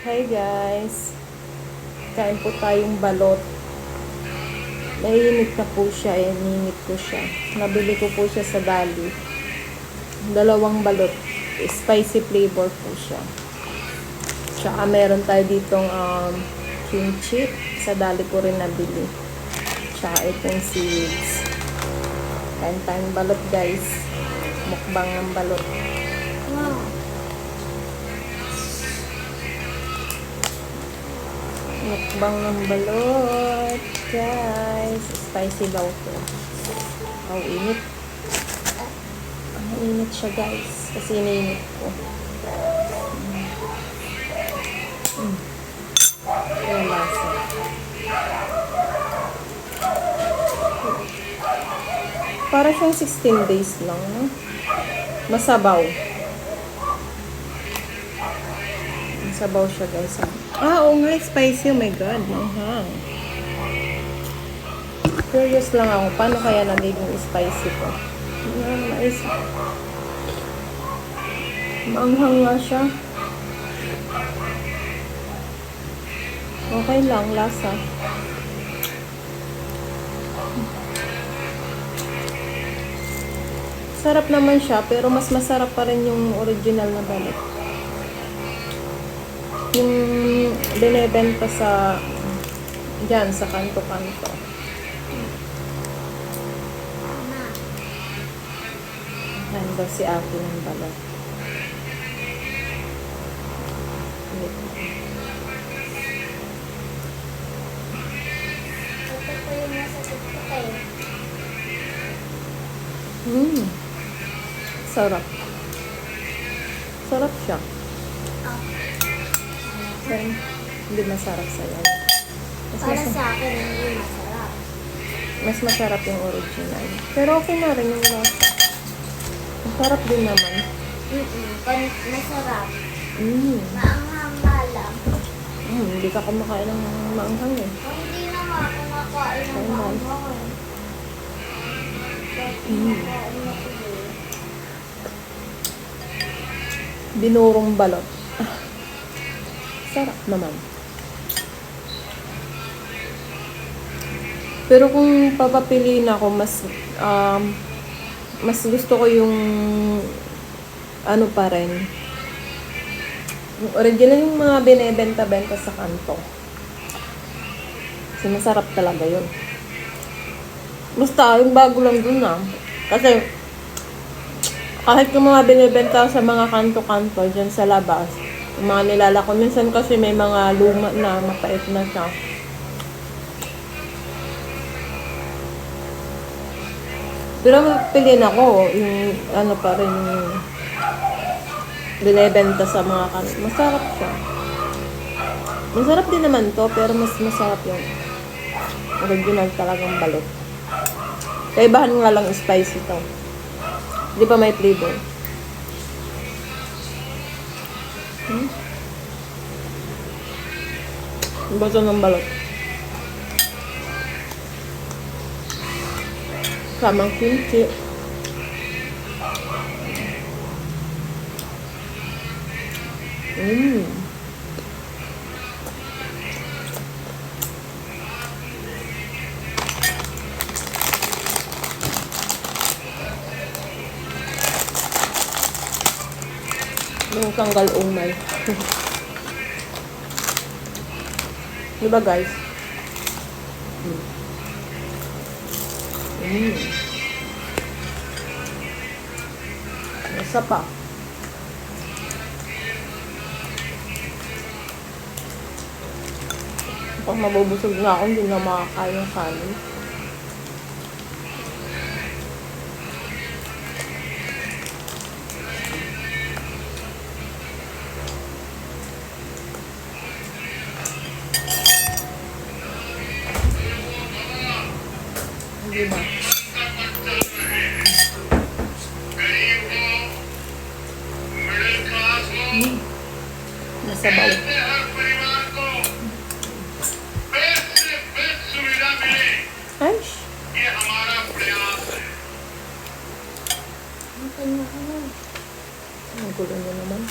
Hi guys, kain po tayong balot. Naiinit na po siya, ininit ko siya. Nabili ko po siya sa Dali. Dalawang balot, spicy flavor po siya. Tsaka meron tayo ditong kimchi, sa Dali ko rin nabili. Tsaka itong seeds. Kain tayong balot guys. Mukbang ng balot. Wow. Mukbang ng balot, guys. Spicy daw to. Oh, init. Ang init siya, guys. Kasi iniinit ko. Yung lasa. Para siyang 16 days lang, no? Masabaw. Masabaw siya, guys. Oo nga, spicy. Oh my God. Manghang. Curious lang ako. Paano kaya nagiging spicy ko? Manghang nga siya. Okay lang, lasa. Sarap naman siya, pero mas masarap pa rin yung original na balot. Yung binebenta sa dyan, sa kanto-kanto. Yan daw si ate ng balot. Ito po yung nasa TikTok eh. Sarap. Sarap siya. Ah, Okay. Hindi masarap sa'yo. para sa akin, hindi masarap. Mas masarap yung original. Pero okay na rin yung lasa. Masarap din naman. Masarap. Maanghang nga lang. Hindi ka kumakain ng maanghang eh. Hindi na nga ako kumakain ng maanghang eh. Dahil kumakain na ko eh. Binurong balot. Sarap naman. Pero kung papapiliin ako, mas gusto ko yung ano pa rin. Yung original, yung mga binebenta-benta sa kanto. Kasi masarap talaga yun. Basta, yung bago lang dun na. Kasi, kahit yung mga binibenta sa mga kanto-kanto dyan sa labas, yung mga nilalako, minsan kasi may mga luma na, mapait na siya. Pero piliin ako, yung ano pa rin, yung binibenta sa mga kanto. Masarap siya. Masarap din naman to, pero mas masarap yung original talagang balot. Kaibahan nga lang spicy to. Hindi pa may flavor. Baso ng balot. Samang kimchi. Yung tanggal umay. Diba guys? Isa pa. Pag mabubusog na ako, hindi na makakain ng kanin. Diba? Nasabaw. Ay! Ang gulo niya naman.